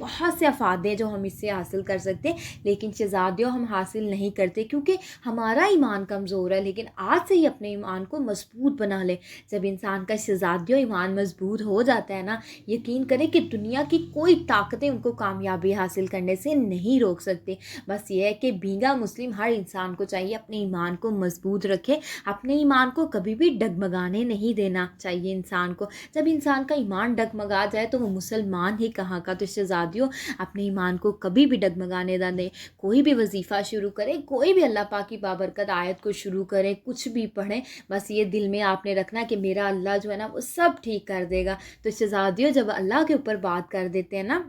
بہت سے افادے جو ہم اس سے حاصل کر سکتے ہیں, لیکن شہزادیوں ہم حاصل نہیں کرتے کیونکہ ہمارا ایمان کمزور ہے. لیکن آج سے ہی اپنے ایمان کو مضبوط بنا لے. جب انسان کا شہزادیوں ایمان مضبوط ہو جاتا ہے نا, یقین کریں کہ دنیا کی کوئی طاقتیں ان کو کامیابی حاصل کرنے سے نہیں روک سکتے. بس یہ ہے کہ بینگا مسلم ہر انسان کو چاہیے اپنے ایمان کو مضبوط رکھے, اپنے ایمان کو کبھی بھی ڈگمگانے نہیں دینا چاہیے انسان کو. جب انسان کا ایمان ڈگمگا جائے تو وہ مسلمان ہی کہاں کا. تو شہزادیوں اپنے ایمان کو کبھی بھی ڈگمگانے نہ دیں. کوئی بھی وظیفہ شروع کرے, کوئی بھی اللہ پاک کی بابرکت آیت کو شروع کرے, کچھ بھی پڑھیں, بس یہ دل میں آپ نے رکھنا کہ میرا اللہ جو ہے نا وہ سب ٹھیک کر دے گا. تو شہزادیوں جب اللہ کے اوپر بات کر دیتے ہیں نا,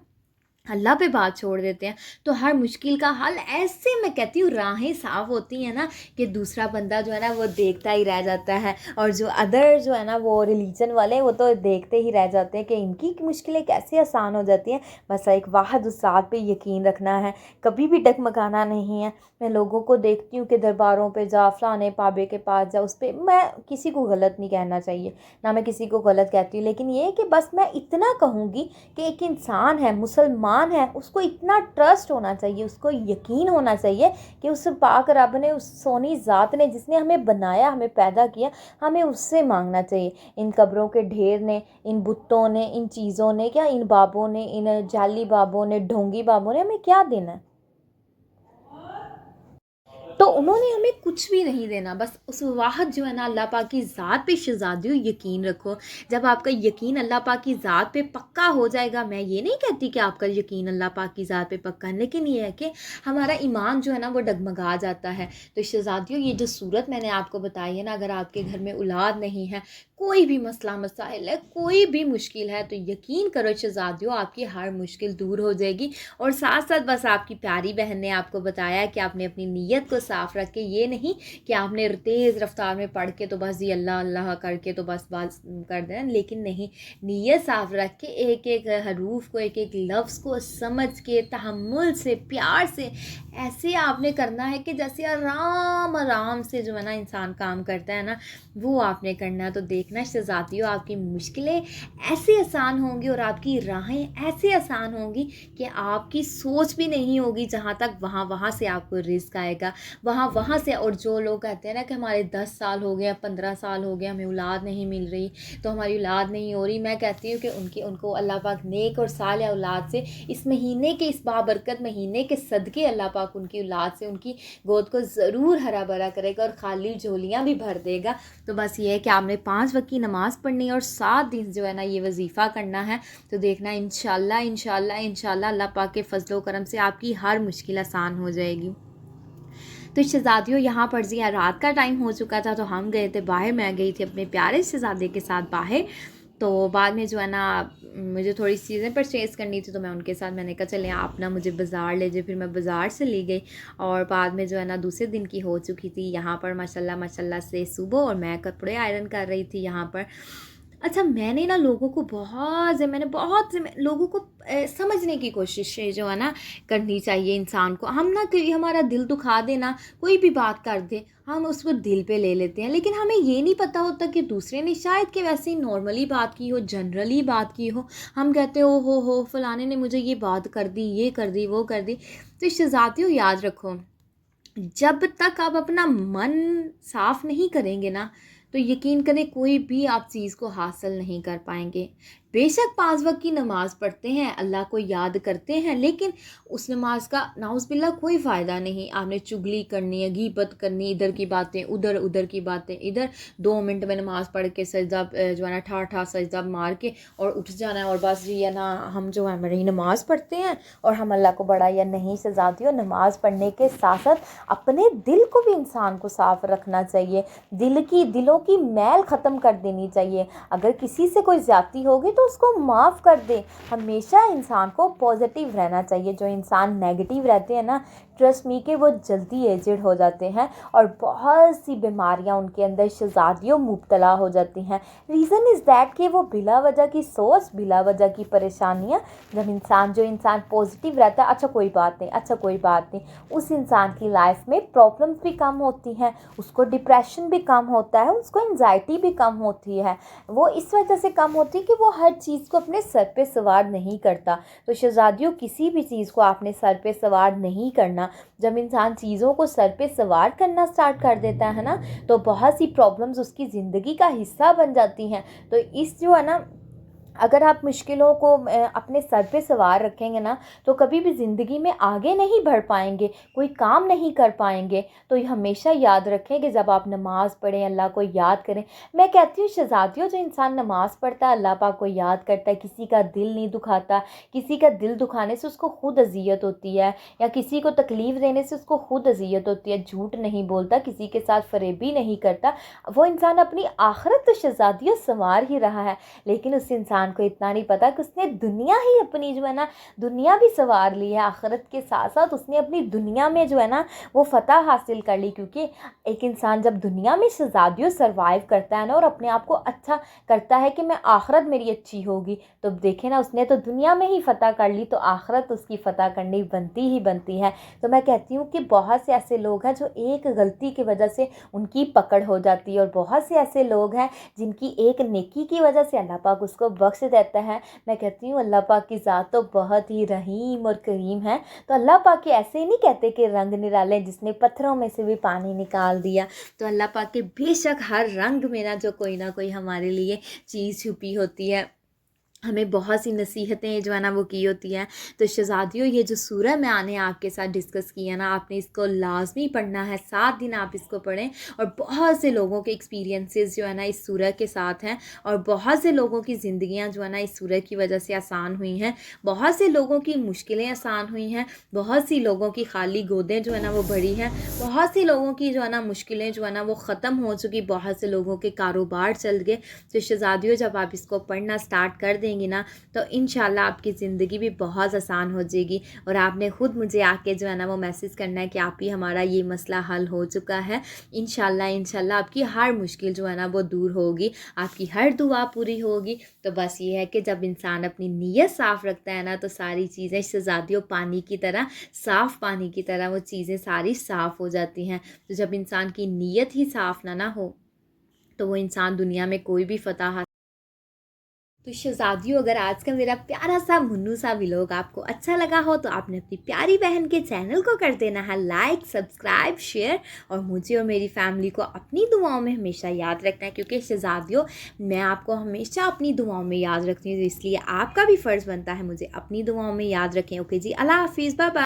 اللہ پہ بات چھوڑ دیتے ہیں, تو ہر مشکل کا حل ایسے میں کہتی ہوں راہیں صاف ہوتی ہیں نا کہ دوسرا بندہ جو ہے نا وہ دیکھتا ہی رہ جاتا ہے. اور جو ادر جو ہے نا وہ ریلیجن والے وہ تو دیکھتے ہی رہ جاتے ہیں کہ ان کی مشکلیں کیسے آسان ہو جاتی ہیں. بس ایک واحد ذات پہ یقین رکھنا ہے, کبھی بھی ڈگمگانا نہیں ہے. میں لوگوں کو دیکھتی ہوں کہ درباروں پہ جا, فلانے بابے کے پاس جا, اس پہ میں کسی کو غلط نہیں کہنا چاہیے, نہ میں کسی کو غلط کہتی ہوں, لیکن یہ کہ بس میں اتنا کہوں گی کہ ایک انسان ہے, مسلمان ہے, اس کو اتنا ٹرسٹ ہونا چاہیے, اس کو یقین ہونا چاہیے کہ اس پاک رب نے, اس سونی ذات نے جس نے ہمیں بنایا, ہمیں پیدا کیا, ہمیں اس سے مانگنا چاہیے. ان قبروں کے ڈھیر نے, ان بتوں نے, ان چیزوں نے, کیا ان بابوں نے, ان جعلی بابوں نے, ڈھونگی بابوں نے ہمیں کیا دینا ہے؟ تو انہوں نے ہمیں کچھ بھی نہیں دینا. بس اس واحد جو ہے نا اللہ پاک کی ذات پہ شہزادیوں یقین رکھو. جب آپ کا یقین اللہ پاک کی ذات پہ پکا ہو جائے گا, میں یہ نہیں کہتی کہ آپ کا یقین اللہ پاک کی ذات پہ پکا ہے, لیکن یہ ہے کہ ہمارا ایمان جو ہے نا وہ ڈگمگا جاتا ہے. تو شہزادیوں یہ جو صورت میں نے آپ کو بتائی ہے نا, اگر آپ کے گھر میں اولاد نہیں ہے, کوئی بھی مسئلہ مسائل ہے, کوئی بھی مشکل ہے, تو یقین کرو شہزادیوں آپ کی ہر مشکل دور ہو جائے گی. اور ساتھ ساتھ بس آپ کی پیاری بہن نے آپ کو بتایا کہ آپ نے اپنی نیت کو صاف رکھ کے, یہ نہیں کہ آپ نے تیز رفتار میں پڑھ کے تو بس یہ اللہ اللہ کر کے تو بس بات کر دیں, لیکن نہیں, نیت صاف رکھ کے ایک ایک حروف کو, ایک ایک لفظ کو سمجھ کے, تحمل سے, پیار سے, ایسے آپ نے کرنا ہے کہ جیسے آرام آرام سے جو ہے نا انسان کام کرتا ہے نا, وہ آپ نے کرنا ہے. تو دیکھنا شہزادیوں آپ کی مشکلیں ایسے آسان ہوں گی اور آپ کی راہیں ایسے آسان ہوں گی کہ آپ کی سوچ بھی نہیں ہوگی جہاں تک وہاں سے آپ کو رزق آئے گا, وہاں سے. اور جو لوگ کہتے ہیں نا کہ ہمارے 10 سال ہو گئے, 15 سال ہو گئے, ہمیں اولاد نہیں مل رہی, تو ہماری اولاد نہیں ہو رہی, میں کہتی ہوں کہ ان کو اللہ پاک نیک اور صالح اولاد سے, اس مہینے کے, اس بابرکت مہینے کے صدقے اللہ پاک ان کی اولاد سے ان کی گود کو ضرور ہرا بھرا کرے گا اور خالی جھولیاں بھی بھر دے گا. تو بس یہ ہے کہ آپ نے 5 وقت کی نماز پڑھنی ہے اور 7 دن جو ہے نا یہ وظیفہ کرنا ہے. تو دیکھنا انشاءاللہ اللہ پاک کے فضل و کرم سے آپ کی ہر مشکل آسان ہو جائے گی. تو شہزادیوں یہاں پر جی رات کا ٹائم ہو چکا تھا, تو ہم گئے تھے باہر, میں گئی تھی اپنے پیارے شہزادے کے ساتھ باہر. تو بعد میں جو ہے نا مجھے تھوڑی سی چیزیں پرچیز کرنی تھی, تو میں ان کے ساتھ, میں نے کہا چلیں آپ نا مجھے بازار لے جائے. پھر میں بازار سے لی گئی, اور بعد میں جو ہے نا دوسرے دن کی ہو چکی تھی یہاں پر ماشاءاللہ سے صبح, اور میں کپڑے آئرن کر رہی تھی یہاں پر. اچھا میں نے نا لوگوں کو بہت لوگوں کو سمجھنے کی کوشش جو ہے نا کرنی چاہیے انسان کو. ہم نا کہ ہمارا دل دکھا دے نا, کوئی بھی بات کر دے, ہم اس کو دل پہ لے لیتے ہیں, لیکن ہمیں یہ نہیں پتہ ہوتا کہ دوسرے نے شاید کہ ویسے ہی نارملی بات کی ہو, جنرلی بات کی ہو. ہم کہتے ہو فلانے نے مجھے یہ بات کر دی, یہ کر دی, وہ کر دی. تو شہزادیوں یاد رکھو, جب تک آپ اپنا من صاف نہیں کریں گے نا, تو یقین کریں کوئی بھی آپ چیز کو حاصل نہیں کر پائیں گے. بے شک 5 وقت کی نماز پڑھتے ہیں, اللہ کو یاد کرتے ہیں, لیکن اس نماز کا نعوذ باللہ کوئی فائدہ نہیں. آپ نے چگلی کرنی ہے, غیبت کرنی, ادھر کی باتیں ادھر کی باتیں ادھر, 2 منٹ میں نماز پڑھ کے سجدہ جو ہے نا ٹھا سجدہ مار کے اور اٹھ جانا ہے, اور بس یہ نا ہم جو ہے ہماری نماز پڑھتے ہیں اور ہم اللہ کو بڑا یا نہیں. شہزادیوں نماز پڑھنے کے ساتھ ساتھ اپنے دل کو بھی انسان کو صاف رکھنا چاہیے, دلوں کی میل ختم کر دینی چاہیے. اگر کسی سے کوئی زیادتی ہوگی تو اس کو معاف کر دیں. ہمیشہ انسان کو پازیٹیو رہنا چاہیے. جو انسان نیگیٹیو رہتے ہیں نا, ٹرسٹ می کہ وہ جلدی ایجڈ ہو جاتے ہیں اور بہت سی بیماریاں ان کے اندر شہزادیوں مبتلا ہو جاتی ہیں. ریزن از دیٹ کہ وہ بلا وجہ کی سوچ، بلا وجہ کی پریشانیاں. جب جو انسان پازیٹیو رہتا ہے، اچھا کوئی بات نہیں، اچھا کوئی بات نہیں، اس انسان کی لائف میں پرابلمس بھی کم ہوتی ہیں، اس کو ڈپریشن بھی کم ہوتا ہے، اس کو انزائٹی بھی کم ہوتی ہے. وہ اس وجہ سے کم ہوتی ہے کہ وہ ہر چیز کو اپنے سر پہ سوار نہیں کرتا. تو شہزادیوں، کسی بھی چیز کو آپ نے سر پہ سوار نہیں کرنا. جب انسان چیزوں کو سر پہ سوار کرنا سٹارٹ کر دیتا ہے نا، تو بہت سی پرابلمز اس کی زندگی کا حصہ بن جاتی ہیں. تو اس جو ہے نا، اگر آپ مشکلوں کو اپنے سر پہ سوار رکھیں گے نا، تو کبھی بھی زندگی میں آگے نہیں بڑھ پائیں گے، کوئی کام نہیں کر پائیں گے. تو یہ ہمیشہ یاد رکھیں کہ جب آپ نماز پڑھیں، اللہ کو یاد کریں. میں کہتی ہوں شہزادیوں، جو انسان نماز پڑھتا ہے، اللہ پاک کو یاد کرتا ہے، کسی کا دل نہیں دکھاتا. کسی کا دل دکھانے سے اس کو خود اذیت ہوتی ہے، یا کسی کو تکلیف دینے سے اس کو خود اذیت ہوتی ہے. جھوٹ نہیں بولتا، کسی کے ساتھ فریبی نہیں کرتا، وہ انسان اپنی آخرت تو شہزادیوں سنوار ہی رہا ہے. لیکن اس انسان کو اتنا نہیں پتا کہ اس نے دنیا ہی اپنی جو ہے نا، دنیا بھی سنوار لی ہے. آخرت کے ساتھ ساتھ اس نے اپنی دنیا میں جو ہے نا وہ فتح حاصل کر لی. کیونکہ ایک انسان جب دنیا میں شہزادیوں سروائیو کرتا ہے نا، اور اپنے آپ کو اچھا کرتا ہے کہ میں آخرت میری اچھی ہوگی، تو دیکھیں نا، اس نے تو دنیا میں ہی فتح کر لی، تو آخرت اس کی فتح کرنی بنتی ہی بنتی ہے. تو میں کہتی ہوں کہ بہت سے ایسے لوگ ہیں جو ایک غلطی کی وجہ سے ان کی پکڑ ہو جاتی ہے، اور بہت سے ایسے لوگ ہیں جن کی ایک نیکی کی وجہ سے اللہ پاک اس کو بخش دیتا ہے. میں کہتی ہوں اللہ پاک کی ذات تو بہت ہی رحیم اور کریم ہے. تو اللہ پاک کے ایسے ہی نہیں کہتے کہ رنگ نرالے، جس نے پتھروں میں سے بھی پانی نکال دیا. تو اللہ پاک کے بے شک ہر رنگ میں جو کوئی نہ کوئی ہمارے لیے چیز چھپی ہوتی ہے. ہمیں بہت سی نصیحتیں جو ہے نا وہ کی ہوتی ہیں. تو شہزادیوں، یہ جو سورہ میں نے آپ کے ساتھ ڈسکس کیا نا، آپ نے اس کو لازمی پڑھنا ہے. 7 دن آپ اس کو پڑھیں. اور بہت سے لوگوں کے ایکسپیرینسز جو ہے نا اس سورہ کے ساتھ ہیں، اور بہت سے لوگوں کی زندگیاں جو ہے نا اس سورہ کی وجہ سے آسان ہوئی ہیں. بہت سے لوگوں کی مشکلیں آسان ہوئی ہیں. بہت سی لوگوں کی خالی گودیں جو ہے نا وہ بڑھی ہیں. بہت سی لوگوں کی جو ہے نا مشکلیں جو ہے نا وہ ختم ہو چکی. بہت سے لوگوں کے کاروبار چل گئے. تو شہزادیوں، جب آپ اس کو پڑھنا سٹارٹ کر دیں گی نا، تو انشاءاللہ آپ کی زندگی بھی بہت آسان ہو جائے گی. اور آپ نے خود مجھے آ کے جو ہے نا وہ میسیج کرنا ہے کہ آپ ہی ہمارا یہ مسئلہ حل ہو چکا ہے. انشاءاللہ آپ کی ہر مشکل جو ہے نا وہ دور ہوگی، آپ کی ہر دعا پوری ہوگی. تو بس یہ ہے کہ جب انسان اپنی نیت صاف رکھتا ہے نا، تو ساری چیزیں شہزادیوں پانی کی طرح، صاف پانی کی طرح وہ چیزیں ساری صاف ہو جاتی ہیں. تو جب انسان کی نیت ہی صاف نہ ہو، تو وہ انسان دنیا میں کوئی بھی فتح. تو شہزادیوں، اگر آج کا میرا پیارا سا منو سا ولاگ آپ کو اچھا لگا ہو، تو آپ نے اپنی پیاری بہن کے چینل کو کر دینا ہے لائک، سبسکرائب، شیئر، اور مجھے اور میری فیملی کو اپنی دعاؤں میں ہمیشہ یاد رکھنا ہے. کیونکہ شہزادیوں، میں آپ کو ہمیشہ اپنی دعاؤں میں یاد رکھتی ہوں، اس لیے آپ کا بھی فرض بنتا ہے مجھے اپنی دعاؤں میں یاد رکھیں. اوکے جی، اللہ حافظ، بائے بائے.